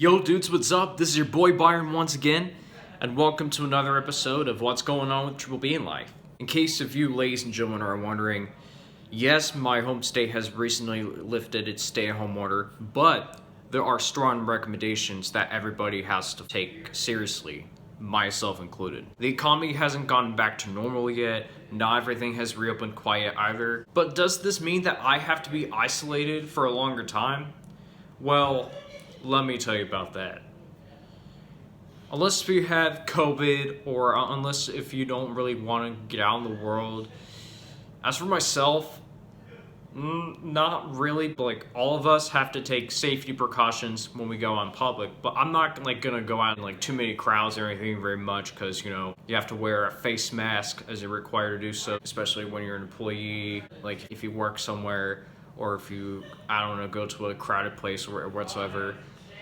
Yo dudes, what's up? This is your boy Byron once again, and welcome to another episode of What's Going On with Triple B in Life. In case of you ladies and gentlemen are wondering, yes, my home state has recently lifted its stay-at-home order, but there are strong recommendations that everybody has to take seriously, myself included. The economy hasn't gotten back to normal yet, not everything has reopened quite yet either, but does this mean that I have to be isolated for a longer time? Well, let me tell you about that. Unless you have COVID or unless if you don't really want to get out in the world. As for myself, not really. But like all of us have to take safety precautions when we go on public. But I'm not like gonna go out in like too many crowds or anything very much because you have to wear a face mask as you're required to do so, especially when you're an employee. Like if you work somewhere or if you go to a crowded place or whatsoever.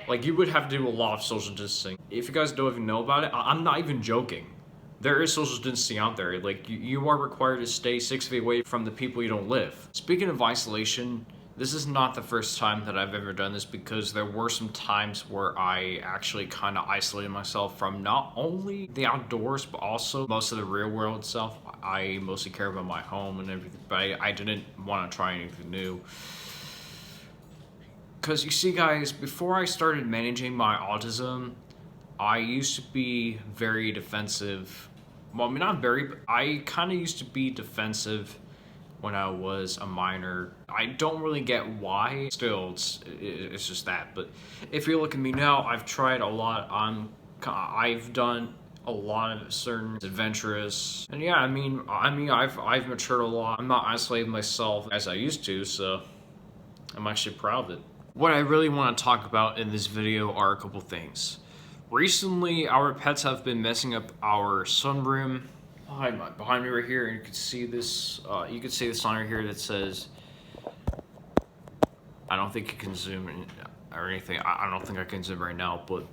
Like, you would have to do a lot of social distancing. If you guys don't even know about it, I'm not even joking. There is social distancing out there. Like, you are required to stay 6 feet away from the people you don't live. Speaking of isolation, this is not the first time that I've ever done this because there were some times where I actually kind of isolated myself from not only the outdoors, but also most of the real world stuff. I mostly care about my home and everything, but I didn't want to try anything new. Because you see guys, before I started managing my autism, I used to be very defensive. Well, I mean not very, but I kind of used to be defensive when I was a minor. I don't really get why. Still, it's just that. But if you look at me now, I've tried a lot. I've done a lot of certain adventurous. And yeah, I mean I've matured a lot. I'm not isolating myself as I used to, so I'm actually proud of it. What I really want to talk about in this video are a couple things. Recently, our pets have been messing up our sunroom. Behind me right here, and you can see this. You can see the sign right here that says. I don't think you can zoom in or anything. I don't think I can zoom right now, but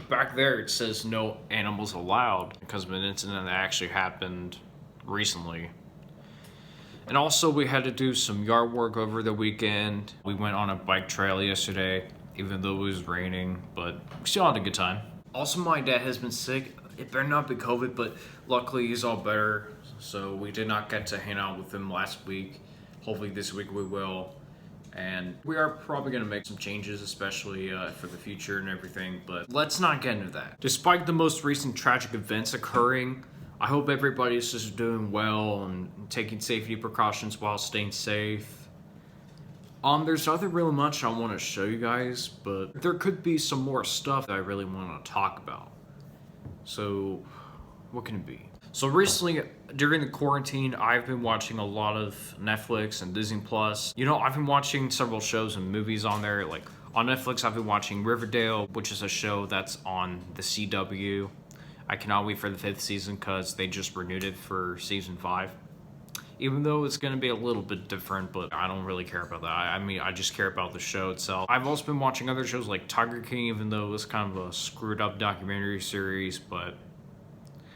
back there it says no animals allowed because of an incident that actually happened recently. And also we had to do some yard work over the weekend. We went on a bike trail yesterday, even though it was raining, but we still had a good time. Also, my dad has been sick. It better not be COVID, but luckily he's all better. So we did not get to hang out with him last week. Hopefully this week we will. And we are probably gonna make some changes, especially for the future and everything, but let's not get into that. Despite the most recent tragic events occurring, I hope everybody's just doing well and taking safety precautions while staying safe. There's nothing really much I want to show you guys, but there could be some more stuff that I really want to talk about. So, what can it be? So recently, during the quarantine, I've been watching a lot of Netflix and Disney Plus. I've been watching several shows and movies on there. Like, on Netflix, I've been watching Riverdale, which is a show that's on the CW. I cannot wait for the 5th season because they just renewed it for season 5. Even though it's going to be a little bit different, but I don't really care about that. I just care about the show itself. I've also been watching other shows like Tiger King, even though it was kind of a screwed up documentary series, but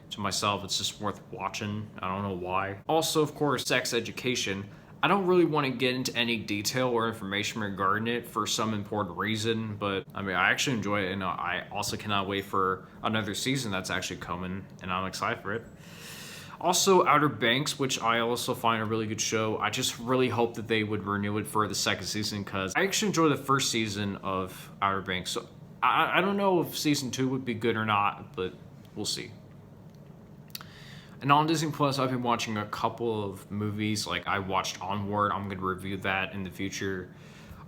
to myself, it's just worth watching. I don't know why. Also, of course, Sex Education. I don't really want to get into any detail or information regarding it for some important reason, but I actually enjoy it, and I also cannot wait for another season that's actually coming, and I'm excited for it. Also, Outer Banks, which I also find a really good show. I just really hope that they would renew it for the 2nd season because I actually enjoyed the 1st season of Outer Banks. So I don't know if season 2 would be good or not, but we'll see. And on Disney Plus, I've been watching a couple of movies. Like I watched Onward. I'm going to review that in the future.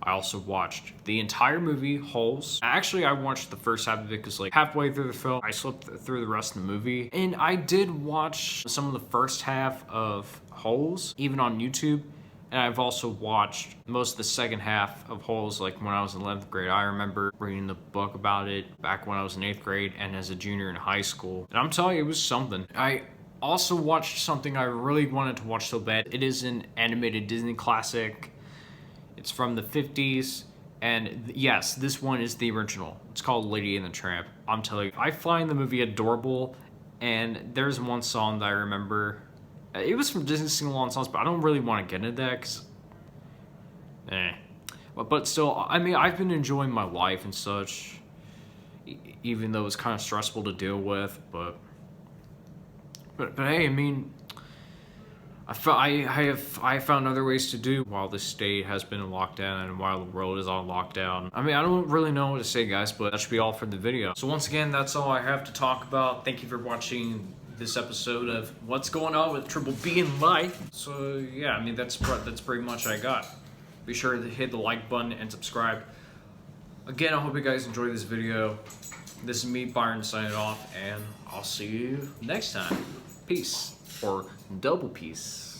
I also watched the entire movie, Holes. Actually, I watched the first half of it because like halfway through the film, I slipped through the rest of the movie. And I did watch some of the first half of Holes, even on YouTube. And I've also watched most of the second half of Holes, like when I was in 11th grade. I remember reading the book about it back when I was in 8th grade and as a junior in high school. And I'm telling you, it was something. I also watched something I really wanted to watch so bad. It is an animated Disney classic. It's from the 50s, and yes, this one is the original. It's called Lady and the Tramp. I'm telling you, I find the movie adorable, and there's one song that I remember. It was from Disney sing-along songs, but I don't really want to get into that, because But still, I've been enjoying my life and such. even though it's kind of stressful to deal with. But hey, I mean, I found other ways to do while the state has been in lockdown and while the world is on lockdown. I mean, I don't really know what to say, guys, but that should be all for the video. So once again, that's all I have to talk about. Thank you for watching this episode of What's Going On with Triple B in Life. So yeah, I mean, that's pretty much what I got. Be sure to hit the like button and subscribe. Again, I hope you guys enjoyed this video. This is me, Byron, signing off, and I'll see you next time. Peace. Or double peace.